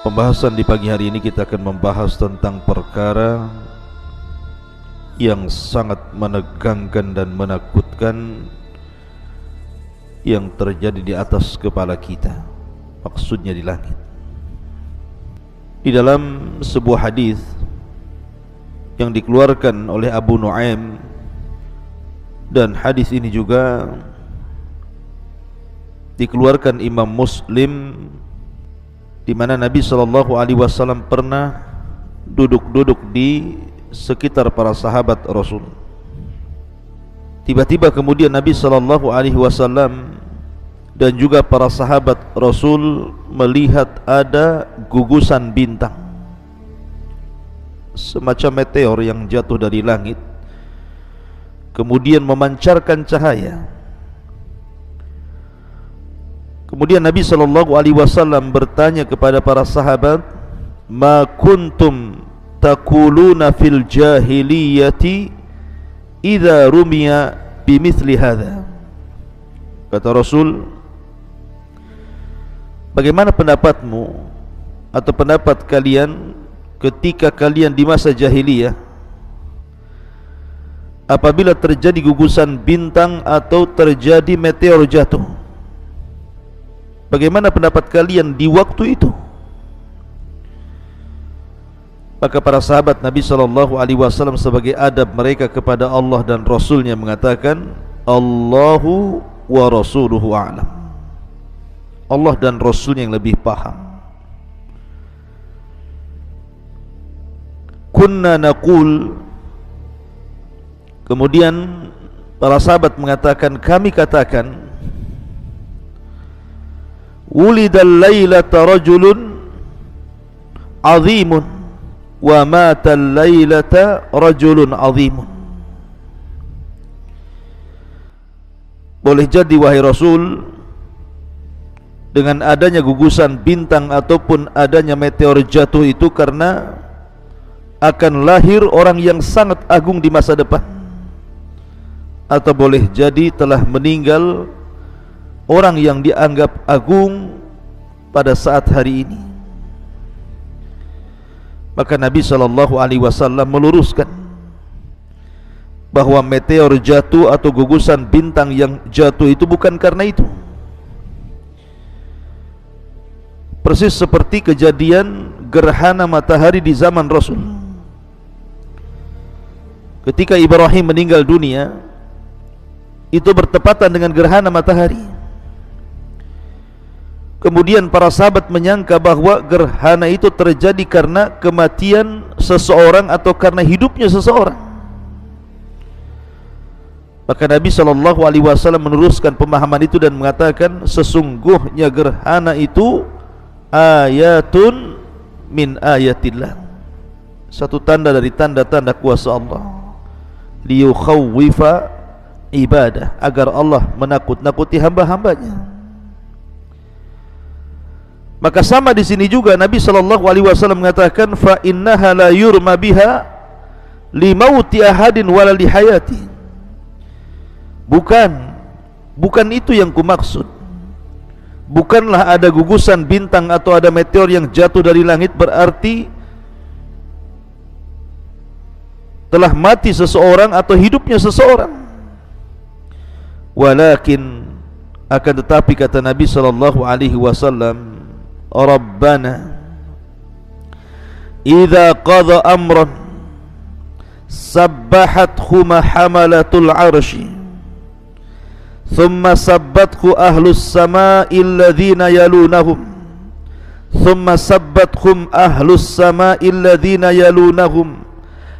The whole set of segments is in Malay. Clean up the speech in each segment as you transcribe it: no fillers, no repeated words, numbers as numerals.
Pembahasan di pagi hari ini kita akan membahas tentang perkara yang sangat menegangkan dan menakutkan yang terjadi di atas kepala kita, maksudnya di langit. Di dalam sebuah hadis yang dikeluarkan oleh Abu Nuaim, dan hadis ini juga dikeluarkan Imam Muslim, di mana Nabi SAW pernah duduk-duduk di sekitar para sahabat Rasul. Tiba-tiba kemudian Nabi SAW dan juga para sahabat Rasul melihat ada gugusan bintang, semacam meteor yang jatuh dari langit, kemudian memancarkan cahaya. Kemudian Nabi SAW bertanya kepada para sahabat, "Ma kuntum taquluna fil jahiliyati idza rumiya bimithli hadza?" Kata Rasul, bagaimana pendapatmu atau pendapat kalian ketika kalian di masa jahiliyah apabila terjadi gugusan bintang atau terjadi meteor jatuh? Bagaimana pendapat kalian di waktu itu? Maka para sahabat Nabi SAW sebagai adab mereka kepada Allah dan Rasulnya mengatakan, Allahu wa rasuluhu a'lam. Allah dan Rasulnya yang lebih paham. Kunna naqul, kemudian para sahabat mengatakan, kami katakan, wulidal lailata rajulun azimun wa matal lailata rajulun azimun. Boleh jadi wahai Rasul, dengan adanya gugusan bintang ataupun adanya meteor jatuh itu karena akan lahir orang yang sangat agung di masa depan, atau boleh jadi telah meninggal orang yang dianggap agung pada saat hari ini. Maka Nabi SAW meluruskan bahwa meteor jatuh atau gugusan bintang yang jatuh itu bukan karena itu. Persis seperti kejadian gerhana matahari di zaman Rasul. Ketika Ibrahim meninggal dunia, itu bertepatan dengan gerhana matahari. Kemudian para sahabat menyangka bahwa gerhana itu terjadi karena kematian seseorang atau karena hidupnya seseorang. Maka Nabi SAW meneruskan pemahaman itu dan mengatakan, sesungguhnya gerhana itu ayatun min ayatillah, satu tanda dari tanda-tanda kuasa Allah, liyukhawwifa ibadah, agar Allah menakut-nakuti hamba-hambanya. Maka sama di sini juga Nabi SAW mengatakan, fa innaha la yurma biha li mauti ahadin wala li hayati. Bukan itu yang kumaksud. Bukanlah ada gugusan bintang atau ada meteor yang jatuh dari langit berarti telah mati seseorang atau hidupnya seseorang. Walakin, akan tetapi kata Nabi SAW, Rabbana idza qadha amran sabbahathu mahamalatul arshi thumma sabbathu ahlus samai alladhina yalunahum thumma sabbathum ahlus samai alladhina yalunahum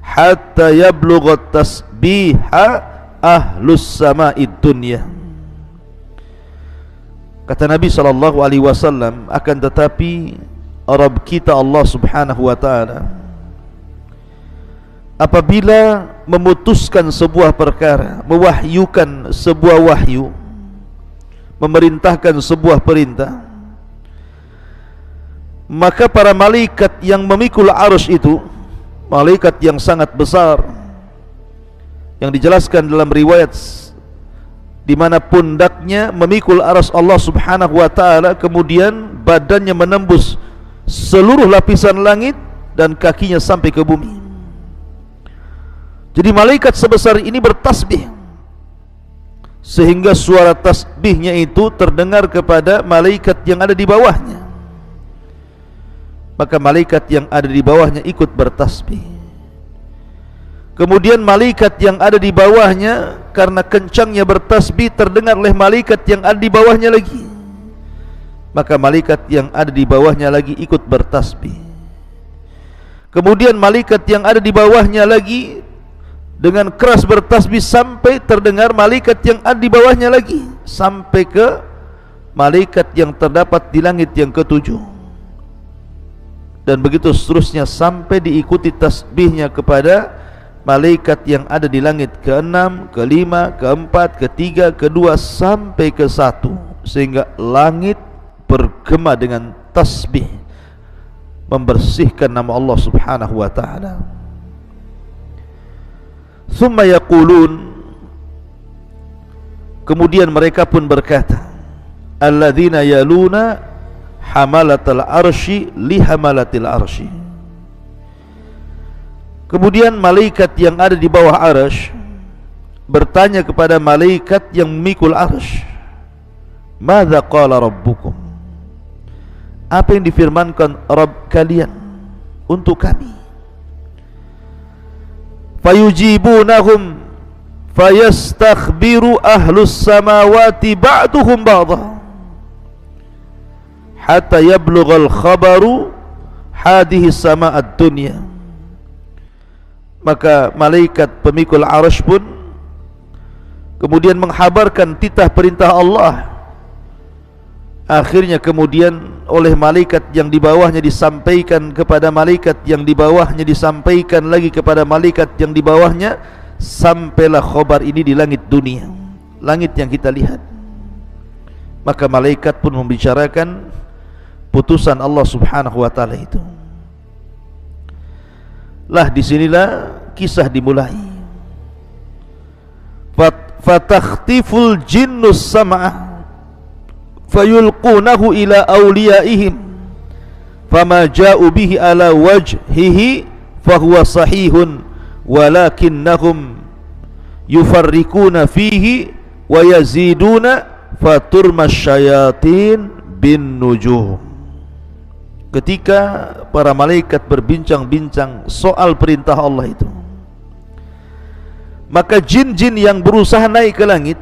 hatta yablugha tasbiha ahlus samai dunya. Kata Nabi SAW, akan tetapi Rabb kita Allah Subhanahu wa ta'ala apabila memutuskan sebuah perkara, mewahyukan sebuah wahyu, memerintahkan sebuah perintah, maka para malaikat yang memikul arsh itu, malaikat yang sangat besar, yang dijelaskan dalam riwayat di mana pundaknya memikul arsh Allah Subhanahu wa taala, kemudian badannya menembus seluruh lapisan langit dan kakinya sampai ke bumi. Jadi malaikat sebesar ini bertasbih sehingga suara tasbihnya itu terdengar kepada malaikat yang ada di bawahnya. Maka malaikat yang ada di bawahnya ikut bertasbih. Kemudian malaikat yang ada di bawahnya, karena kencangnya bertasbih, terdengar oleh malaikat yang ada di bawahnya lagi. Maka malaikat yang ada di bawahnya lagi ikut bertasbih. Kemudian malaikat yang ada di bawahnya lagi dengan keras bertasbih sampai terdengar malaikat yang ada di bawahnya lagi, sampai ke malaikat yang terdapat di langit yang ketujuh. Dan begitu seterusnya sampai diikuti tasbihnya kepada malaikat yang ada di langit ke-6, ke-5, ke-4, ke-3, ke-2 sampai ke-1, sehingga langit bergema dengan tasbih membersihkan nama Allah Subhanahu wa taala. Summa yaqulun, kemudian mereka pun berkata, alladzina yaluna hamalatal arsy li hamalatil arsy. Kemudian malaikat yang ada di bawah arsy bertanya kepada malaikat yang memikul arsy, madza qala rabbukum, apa yang difirmankan Rabb kalian untuk kami? Fayujibunahum fayastakhbiru ahlus samawati ba'duhum ba'dha hatta yablughal khabaru hadhihi sama'ad dunya. Maka malaikat pemikul arsy pun kemudian menghabarkan titah perintah Allah. Akhirnya kemudian oleh malaikat yang di bawahnya disampaikan kepada malaikat yang di bawahnya, disampaikan lagi kepada malaikat yang di bawahnya, sampailah khabar ini di langit dunia, langit yang kita lihat. Maka malaikat pun membicarakan putusan Allah Subhanahu wa taala itu. Lah disinilah kisah dimulai. Fatakhtiful jinnus sam'ah fayulqunahu ila awliyaihim fama ja'u bihi ala wajhihi fahuwa sahihun walakinnahum yufarrikuna fihi wa yaziduna faturma syayatin bin nujum. Ketika para malaikat berbincang-bincang soal perintah Allah itu, maka jin-jin yang berusaha naik ke langit,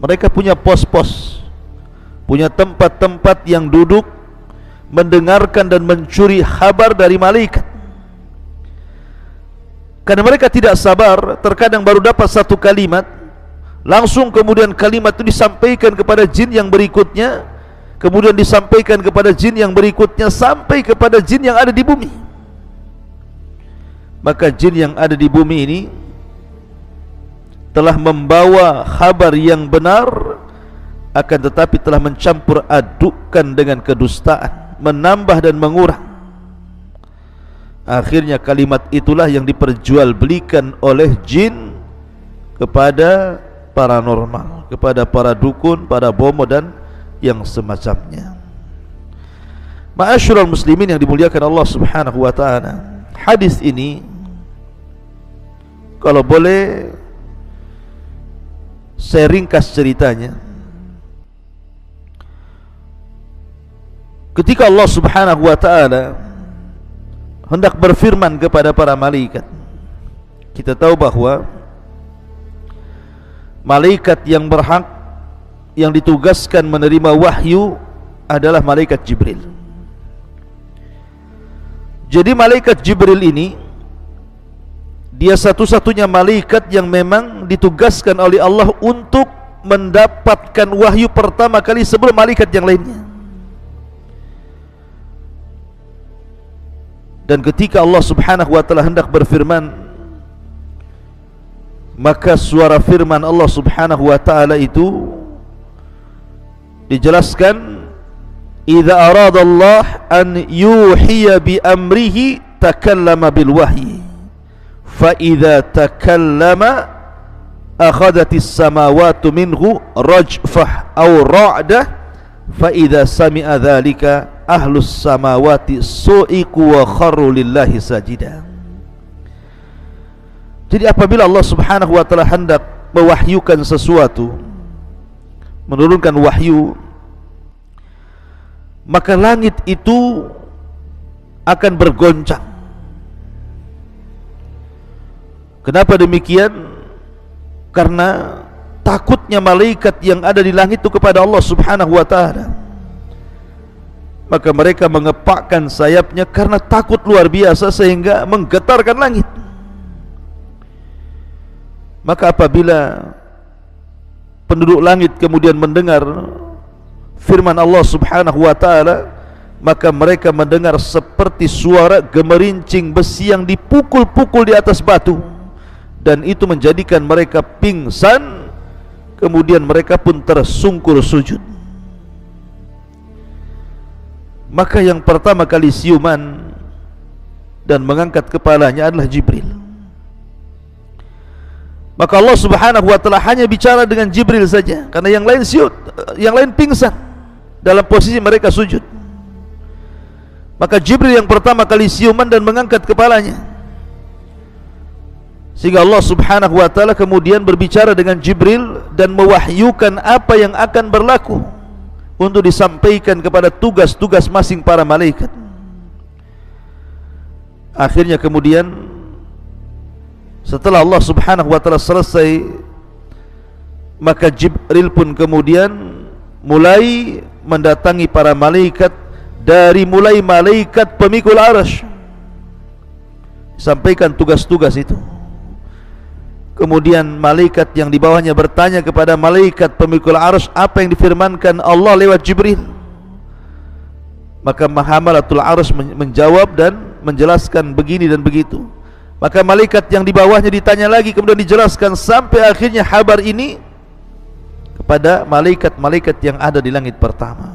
mereka punya pos-pos, punya tempat-tempat yang duduk mendengarkan dan mencuri kabar dari malaikat. Karena mereka tidak sabar, terkadang baru dapat satu kalimat, langsung kemudian kalimat itu disampaikan kepada jin yang berikutnya, kemudian disampaikan kepada jin yang berikutnya, sampai kepada jin yang ada di bumi. Maka jin yang ada di bumi ini telah membawa kabar yang benar, akan tetapi telah mencampur adukkan dengan kedustaan, menambah dan mengurang. Akhirnya kalimat itulah yang diperjualbelikan oleh jin kepada paranormal, kepada para dukun, para bomo dan yang semacamnya. Ma'asyiral muslimin yang dimuliakan Allah Subhanahu wa taala, hadis ini kalau boleh saya ringkas ceritanya. Ketika Allah Subhanahu wa taala hendak berfirman kepada para malaikat, kita tahu bahwa malaikat yang berhak, yang ditugaskan menerima wahyu adalah malaikat Jibril. Jadi malaikat Jibril ini, dia satu-satunya malaikat yang memang ditugaskan oleh Allah untuk mendapatkan wahyu pertama kali sebelum malaikat yang lainnya. Dan ketika Allah Subhanahu wa taala hendak berfirman, maka suara firman Allah Subhanahu wa taala itu dijelaskan idza arada Allah an yuhiya bi amrihi takallama bil wahyi fa idza takallama akhadatis samawati minhu rajfah aw ra'dah fa idza sami'a dzalika ahlus samawati su'iku wa kharru lillahi sajida. Jadi apabila Allah Subhanahu wa taala hendak mewahyukan sesuatu, menurunkan wahyu, maka langit itu akan bergoncang. Kenapa demikian? Karena takutnya malaikat yang ada di langit itu kepada Allah Subhanahu wa taala. Maka mereka mengepakkan sayapnya karena takut luar biasa sehingga menggetarkan langit. Maka apabila penduduk langit kemudian mendengar firman Allah Subhanahu wa taala, maka mereka mendengar seperti suara gemerincing besi yang dipukul-pukul di atas batu, dan itu menjadikan mereka pingsan. Kemudian mereka pun tersungkur sujud. Maka yang pertama kali siuman dan mengangkat kepalanya adalah Jibril. Maka Allah Subhanahu wa taala hanya bicara dengan Jibril saja, karena yang lain siut, yang lain pingsan dalam posisi mereka sujud. Maka Jibril yang pertama kali siuman dan mengangkat kepalanya, sehingga Allah Subhanahu wa taala kemudian berbicara dengan Jibril dan mewahyukan apa yang akan berlaku untuk disampaikan kepada tugas-tugas masing para malaikat. Akhirnya kemudian setelah Allah Subhanahu wa taala selesai, maka Jibril pun kemudian mulai mendatangi para malaikat, dari mulai malaikat pemikul arsy, sampaikan tugas-tugas itu. Kemudian malaikat yang di bawahnya bertanya kepada malaikat pemikul arsy apa yang difirmankan Allah lewat Jibril. Maka Hamalatul Arsy menjawab dan menjelaskan begini dan begitu. Maka malaikat yang di bawahnya ditanya lagi, kemudian dijelaskan sampai akhirnya kabar ini kepada malaikat-malaikat yang ada di langit pertama.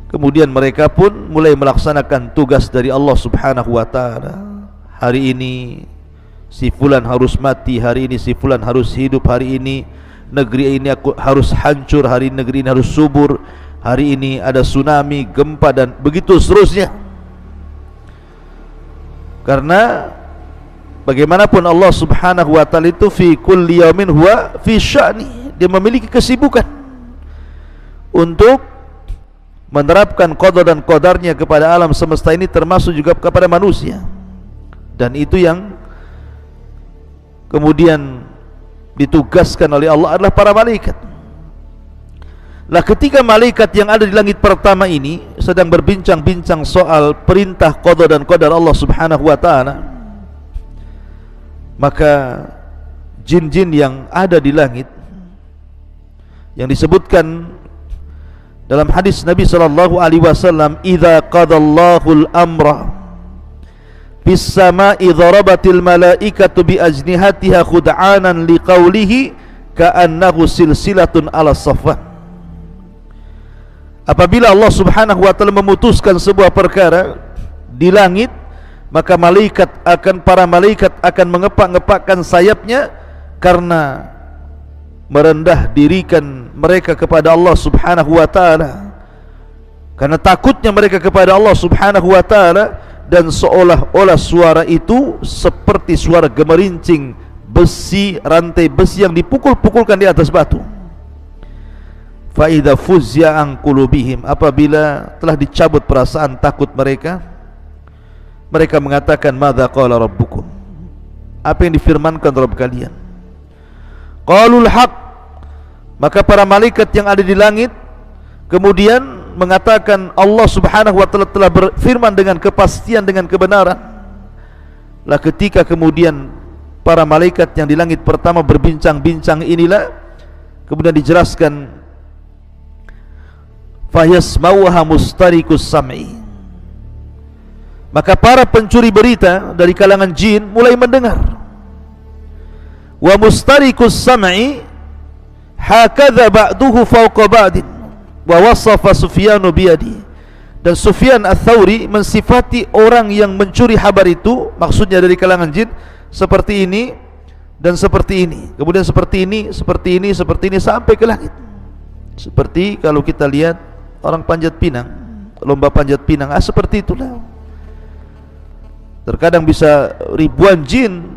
Kemudian mereka pun mulai melaksanakan tugas dari Allah Subhanahu wa taala. Hari ini si fulan harus mati, hari ini si fulan harus hidup, hari ini negeri ini harus hancur, hari ini negeri ini harus subur, hari ini ada tsunami, gempa, dan begitu seterusnya. Karena bagaimanapun Allah Subhanahu wa taala itu fi kulli yaumin huwa fi sya'ni, dia memiliki kesibukan untuk menerapkan qada dan qadarnya kepada alam semesta ini, termasuk juga kepada manusia. Dan itu yang kemudian ditugaskan oleh Allah adalah para malaikat. Lah ketika malaikat yang ada di langit pertama ini sedang berbincang-bincang soal perintah qada dan qadar Allah Subhanahu wa taala, maka jin-jin yang ada di langit yang disebutkan dalam hadis Nabi sallallahu alaihi wasallam, idza qadallahu al-amra bis sama'i dharabatil malaikatu bi ajnihatiha khud'anan liqaulihi ka'annahu silsilatun ala safwan. Apabila Allah Subhanahu wa taala memutuskan sebuah perkara di langit, maka para malaikat akan mengepak-ngepakkan sayapnya karena merendah dirikan mereka kepada Allah Subhanahu wa taala, karena takutnya mereka kepada Allah Subhanahu wa taala, dan seolah-olah suara itu seperti suara gemerincing besi, rantai besi yang dipukul-pukulkan di atas batu. Fa idza fuzya an qulubihim, apabila telah dicabut perasaan takut mereka, mereka mengatakan madza qala rabbukum, apa yang difirmankan Rabb kalian? Qalul haq, maka para malaikat yang ada di langit kemudian mengatakan Allah Subhanahu wa taala telah berfirman dengan kepastian, dengan kebenaran. Lah ketika kemudian para malaikat yang di langit pertama berbincang-bincang inilah kemudian dijelaskan fayasmauha mustarikus sam'i, maka para pencuri berita dari kalangan jin mulai mendengar. Wa mustarikus sam'i hakadha ba'duhu fawqa ba'din wa wasafa Sufyanu biyadi. Dan Sufyan Ats-Tsauri mensifati orang yang mencuri kabar itu, maksudnya dari kalangan jin, seperti ini dan seperti ini, kemudian seperti ini, seperti ini, seperti ini, sampai ke langit. Seperti kalau kita lihat orang panjat pinang, lomba panjat pinang, seperti itulah. Terkadang bisa ribuan jin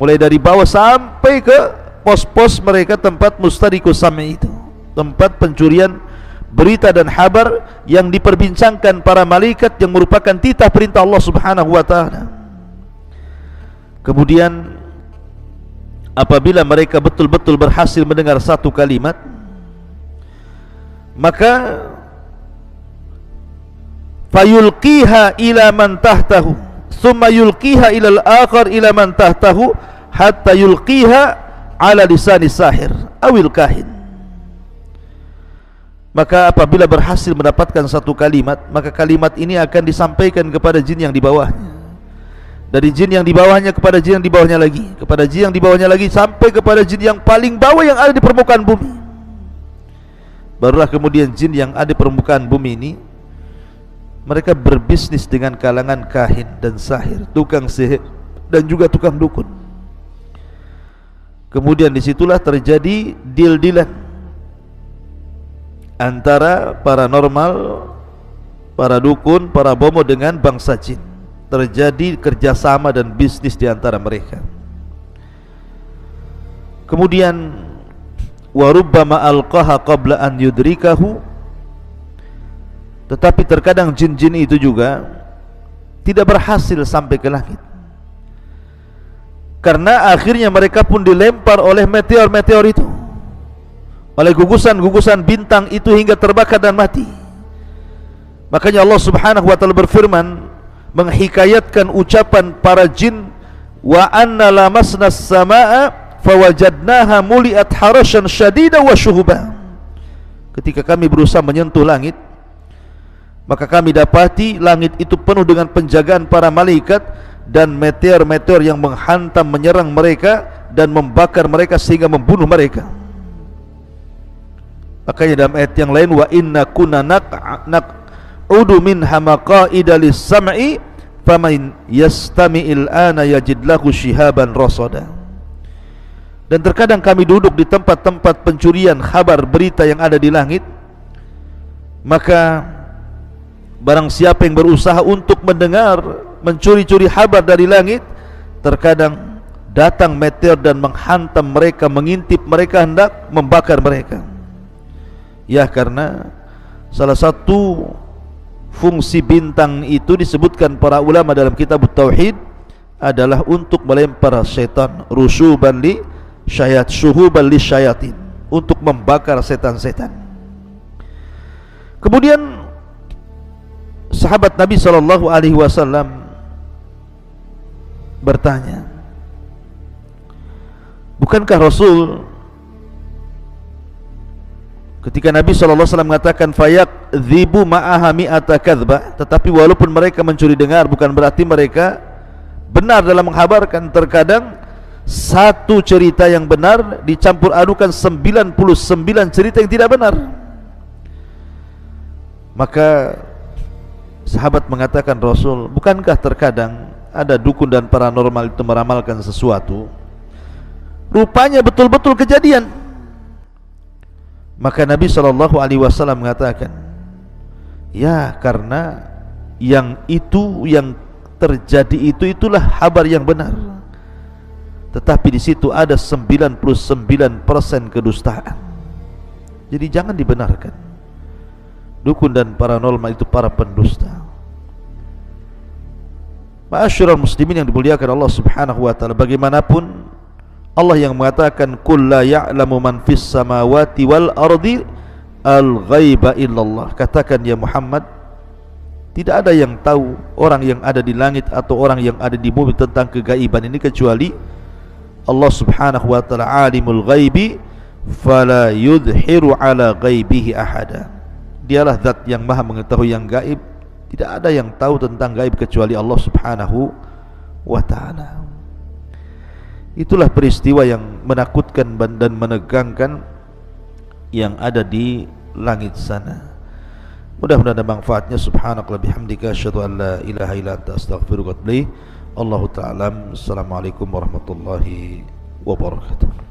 mulai dari bawah sampai ke pos-pos mereka, tempat mustariqus sam'i itu, tempat pencurian berita dan kabar yang diperbincangkan para malaikat yang merupakan titah perintah Allah Subhanahu wa taala. Kemudian apabila mereka betul-betul berhasil mendengar satu kalimat, maka fayulqiha ila man tahtahu thumma yulqiha ila al-akhar ila man tahtahu hatta yulqiha ala lisani sahir awil kahin. Maka apabila berhasil mendapatkan satu kalimat, maka kalimat ini akan disampaikan kepada jin yang di bawahnya, dari jin yang di bawahnya kepada jin yang di bawahnya lagi, kepada jin yang di bawahnya lagi, sampai kepada jin yang paling bawah yang ada di permukaan bumi. Barulah kemudian jin yang ada di permukaan bumi ini, mereka berbisnis dengan kalangan kahin dan sahir, tukang sihir dan juga tukang dukun. Kemudian disitulah terjadi deal-dealan antara paranormal, para dukun, para bomo dengan bangsa jin. Terjadi kerjasama dan bisnis di antara mereka. Kemudian warubbama alqaha qabla an yudrikahu, tetapi terkadang jin-jin itu juga tidak berhasil sampai ke langit, karena akhirnya mereka pun dilempar oleh meteor-meteor itu, oleh gugusan-gugusan bintang itu, hingga terbakar dan mati. Makanya Allah Subhanahu wa taala berfirman menghikayatkan ucapan para jin, wa anna lamasna as-samaa'a fawajadnaha muliat harashan syadida wa syuhuba. Ketika kami berusaha menyentuh langit, maka kami dapati langit itu penuh dengan penjagaan para malaikat dan meteor-meteor yang menghantam, menyerang mereka dan membakar mereka sehingga membunuh mereka. Makanya dalam ayat yang lain, wa inna kunna naq'udu minha maqa'ida lis-sam'i faman yastami'il ana yajid lahu shihaban rasada. Dan terkadang kami duduk di tempat-tempat pencurian kabar berita yang ada di langit, maka barang siapa yang berusaha untuk mendengar, mencuri-curi kabar dari langit, terkadang datang meteor dan menghantam mereka, mengintip mereka, hendak membakar mereka. Ya, karena salah satu fungsi bintang itu disebutkan para ulama dalam kitab Tauhid adalah untuk melempar syaitan, rusuban li syayat, syuhuban li syayatin, untuk membakar setan-setan. Kemudian sahabat Nabi SAW bertanya, bukankah Rasul ketika Nabi SAW mengatakan fayakdzibu ma'aha mi'ata kadzba, tetapi walaupun mereka mencuri dengar, bukan berarti mereka benar dalam menghabarkan. Terkadang satu cerita yang benar dicampur adukan 99 cerita yang tidak benar. Maka sahabat mengatakan, Rasul, bukankah terkadang ada dukun dan paranormal itu meramalkan sesuatu, rupanya betul-betul kejadian? Maka Nabi SAW mengatakan, ya, karena yang itu, yang terjadi itu, itulah kabar yang benar, tetapi di situ ada 99% kedustaan. Jadi jangan dibenarkan. Dukun dan paranormal itu para pendusta. Ma'asyiral muslimin yang dimuliakan Allah Subhanahu wa taala, bagaimanapun Allah yang mengatakan qul la ya'lamu man fis samawati wal ardi al-ghaiba illallah, katakan ya Muhammad, tidak ada yang tahu, orang yang ada di langit atau orang yang ada di bumi, tentang kegaiban ini kecuali Allah Subhanahu wa taala. Alimul ghaibi fala yudhiru ala ghaibihi ahada. Dialah zat yang maha mengetahui yang gaib, tidak ada yang tahu tentang gaib kecuali Allah Subhanahu wa taala. Itulah peristiwa yang menakutkan dan menegangkan yang ada di langit sana. Mudah-mudahan ada manfaatnya. Subhanakallahumma bihamdika asyhadu an la ilaha illa anta astaghfiruka wa atubu ilaik. Allahu ta'ala. Assalamualaikum warahmatullahi wabarakatuh.